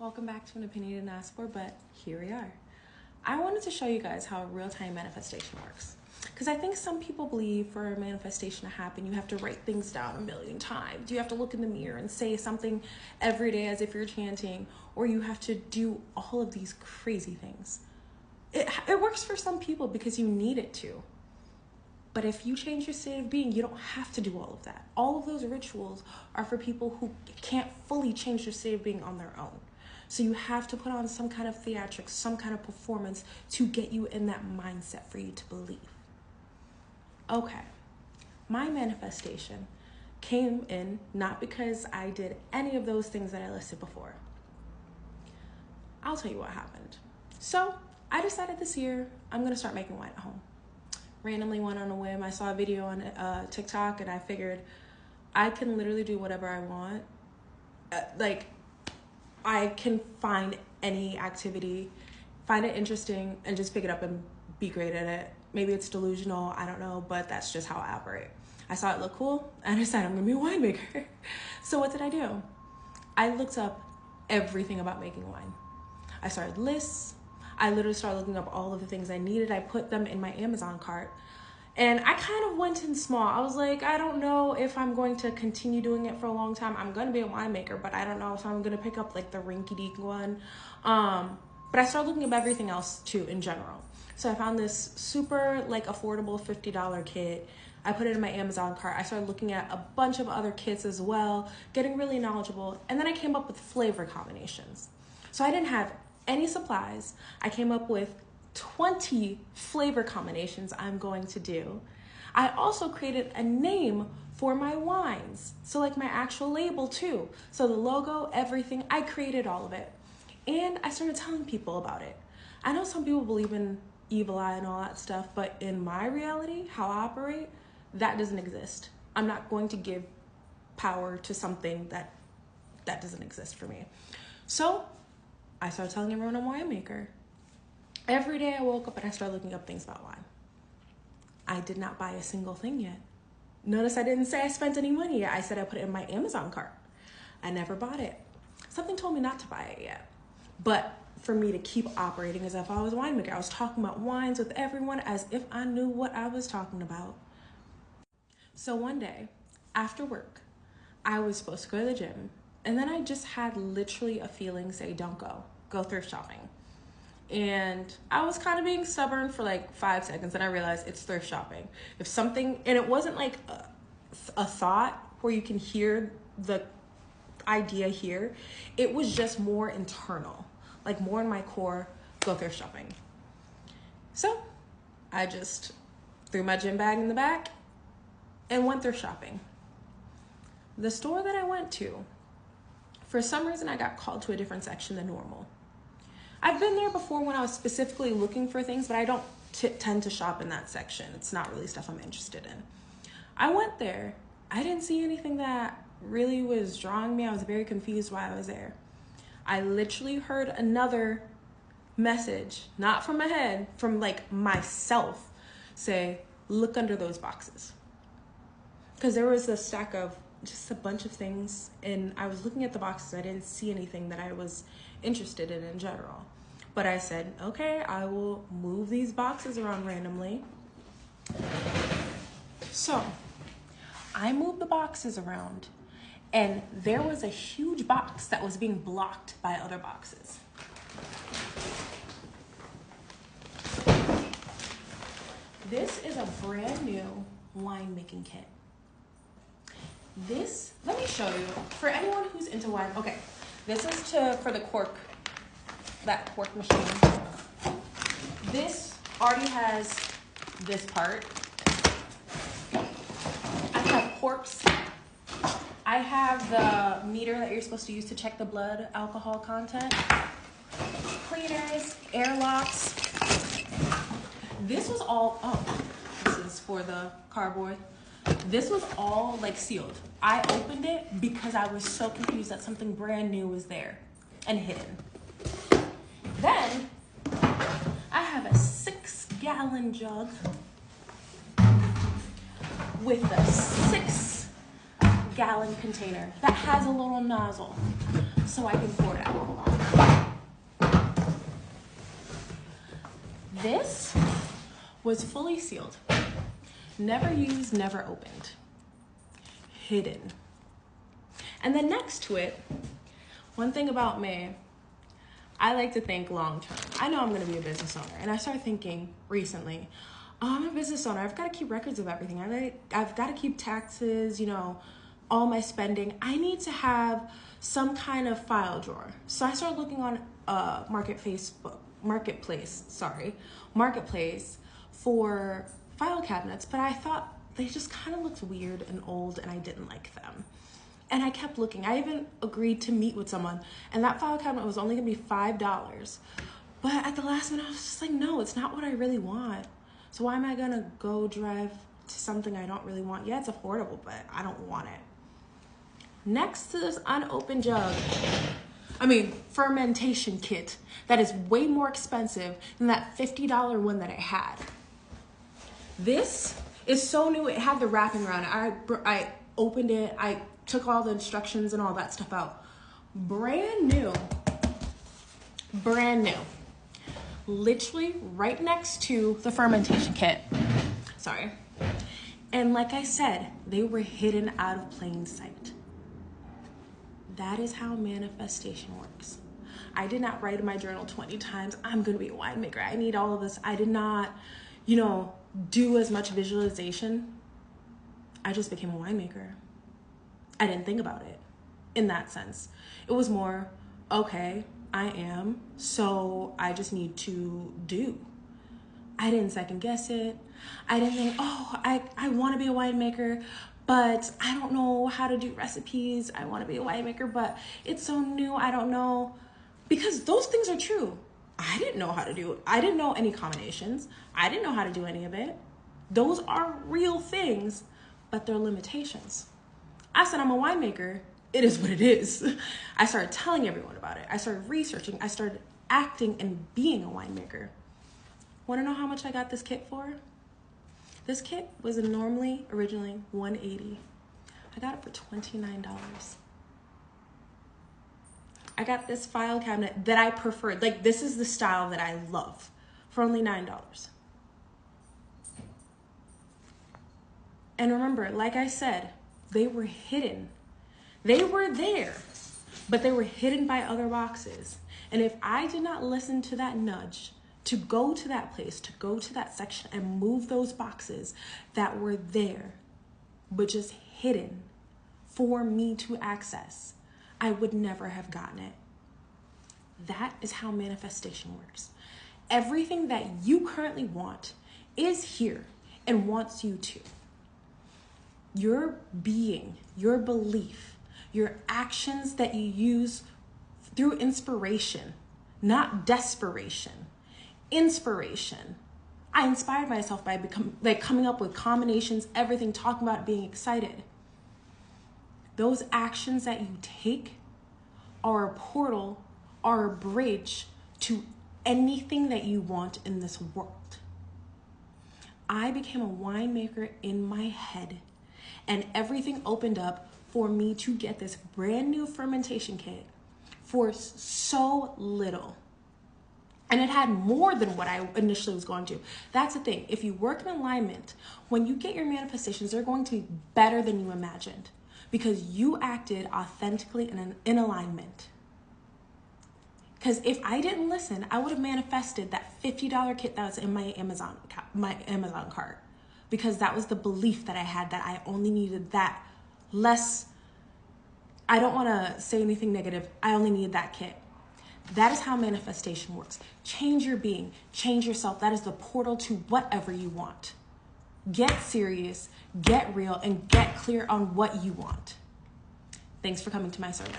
Welcome back to an opinion you didn't ask for, but here we are. I wanted to show you guys how real-time manifestation works. Because I think some people believe for a manifestation to happen, you have to write things down a million times. You have to look in the mirror and say something every day as if you're chanting, or you have to do all of these crazy things. It works for some people because you need it to. But if you change your state of being, you don't have to do all of that. All of those rituals are for people who can't fully change their state of being on their own. So you have to put on some kind of theatrics, some kind of performance to get you in that mindset for you to believe. Okay, my manifestation came in not because I did any of those things that I listed before. I'll tell you what happened. So I decided this year I'm gonna start making wine at home. Randomly went on a whim. I saw a video on TikTok and I figured I can literally do whatever I want. I can find any activity, find it interesting, and just pick it up and be great at it. Maybe it's delusional, I don't know, but that's just how I operate. I saw it look cool, and I decided I'm gonna be a winemaker. So what did I do? I looked up everything about making wine. I started lists. I literally started looking up all of the things I needed. I put them in my Amazon cart. And I kind of went in small. I was like, I don't know if I'm going to continue doing it for a long time. I'm going to be a winemaker, but I don't know if I'm going to pick up like the rinky-dink one. But I started looking up everything else too in general. So I found this super affordable $50 kit. I put it in my Amazon cart. I started looking at a bunch of other kits as well, getting really knowledgeable. And then I came up with flavor combinations. So I didn't have any supplies. I came up with 20 flavor combinations I'm going to do. I also created a name for my wines. So my actual label too. So the logo, everything, I created all of it. And I started telling people about it. I know some people believe in evil eye and all that stuff, but in my reality, how I operate, that doesn't exist. I'm not going to give power to something that doesn't exist for me. So I started telling everyone I'm a winemaker. Every day I woke up and I started looking up things about wine. I did not buy a single thing yet. Notice I didn't say I spent any money yet. I said I put it in my Amazon cart. I never bought it. Something told me not to buy it yet. But for me to keep operating as if I was a winemaker, I was talking about wines with everyone as if I knew what I was talking about. So one day, after work, I was supposed to go to the gym. And then I just had literally a feeling say, don't go. Go thrift shopping. And I was kind of being stubborn for 5 seconds, and I realized it's thrift shopping. If something, and it wasn't a thought where you can hear the idea here. It was just more internal, more in my core, go thrift shopping. So I just threw my gym bag in the back and went thrift shopping. The store that I went to, for some reason, I got called to a different section than normal. I've been there before when I was specifically looking for things, but I don't tend to shop in that section. It's not really stuff I'm interested in. I went there. I didn't see anything that really was drawing me. I was very confused why I was there. I literally heard another message, not from my head, from myself, say, look under those boxes. Because there was a stack of just a bunch of things, and I was looking at the boxes. I didn't see anything that I was interested in general. But I said, okay, I will move these boxes around randomly. So I moved the boxes around, and there was a huge box that was being blocked by other boxes. This is a brand new winemaking kit. This, let me show you, for anyone who's into wine, okay, this is for the cork, that cork machine. This already has this part. I have corks. I have the meter that you're supposed to use to check the blood alcohol content. Cleaners, airlocks. This was all, this is for the cardboard. This was all sealed. I opened it because I was so confused that something brand new was there and hidden. Then I have a 6-gallon jug with a 6-gallon container that has a little nozzle so I can pour it out. was fully sealed. Never used, never opened. Hidden. And then next to it, one thing about me, I like to think long term. I know I'm going to be a business owner. And I started thinking recently, oh, I'm a business owner. I've got to keep records of everything. I've got to keep taxes, all my spending. I need to have some kind of file drawer. So I started looking on Marketplace for file cabinets. But I thought they just kind of looked weird and old and I didn't like them. And I kept looking. I even agreed to meet with someone. And that file cabinet was only going to be $5. But at the last minute, I was just like, no, it's not what I really want. So why am I going to go drive to something I don't really want? Yeah, it's affordable, but I don't want it. Next to this unopened fermentation kit that is way more expensive than that $50 one that I had. This is so new. It had the wrapping around it. I opened it. I took all the instructions and all that stuff out. Brand new. Literally right next to the fermentation kit. Sorry. And like I said, they were hidden out of plain sight. That is how manifestation works. I did not write in my journal 20 times, I'm going to be a winemaker. I need all of this. I did not, do as much visualization. I just became a winemaker. I didn't think about it in that sense. It was more, okay, I am, so I just need to do. I didn't second guess it. I didn't think, I want to be a winemaker, but I don't know how to do recipes. I want to be a winemaker, but it's so new. I don't know. Because those things are true. I didn't know how to do it. I didn't know any combinations. I didn't know how to do any of it. Those are real things, but they're limitations. I said I'm a winemaker. It is what it is. I started telling everyone about it. I started researching. I started acting and being a winemaker. Want to know how much I got this kit for? This kit was originally $180. I got it for $29. I got this file cabinet that I preferred. Like, this is the style that I love, for only $9. And remember, like I said, they were hidden. They were there, but they were hidden by other boxes. And if I did not listen to that nudge, to go to that place, to go to that section and move those boxes that were there, but just hidden for me to access, I would never have gotten it. That is how manifestation works. Everything that you currently want is here and wants you to. Your being, your belief, your actions that you use through inspiration, not desperation. Inspiration. I inspired myself by coming up with combinations, everything, talking about it, being excited. Those actions that you take are a portal, are a bridge to anything that you want in this world. I became a winemaker in my head, and everything opened up for me to get this brand new fermentation kit for so little. And it had more than what I initially was going to. That's the thing. If you work in alignment, when you get your manifestations, they're going to be better than you imagined because you acted authentically in alignment. Because if I didn't listen, I would have manifested that $50 kit that was in my Amazon cart, because that was the belief that I had, that I only needed that less. I don't want to say anything negative. I only needed that kit. That is how manifestation works. Change your being, change yourself. That is the portal to whatever you want. Get serious, get real, and get clear on what you want. Thanks for coming to my sermon.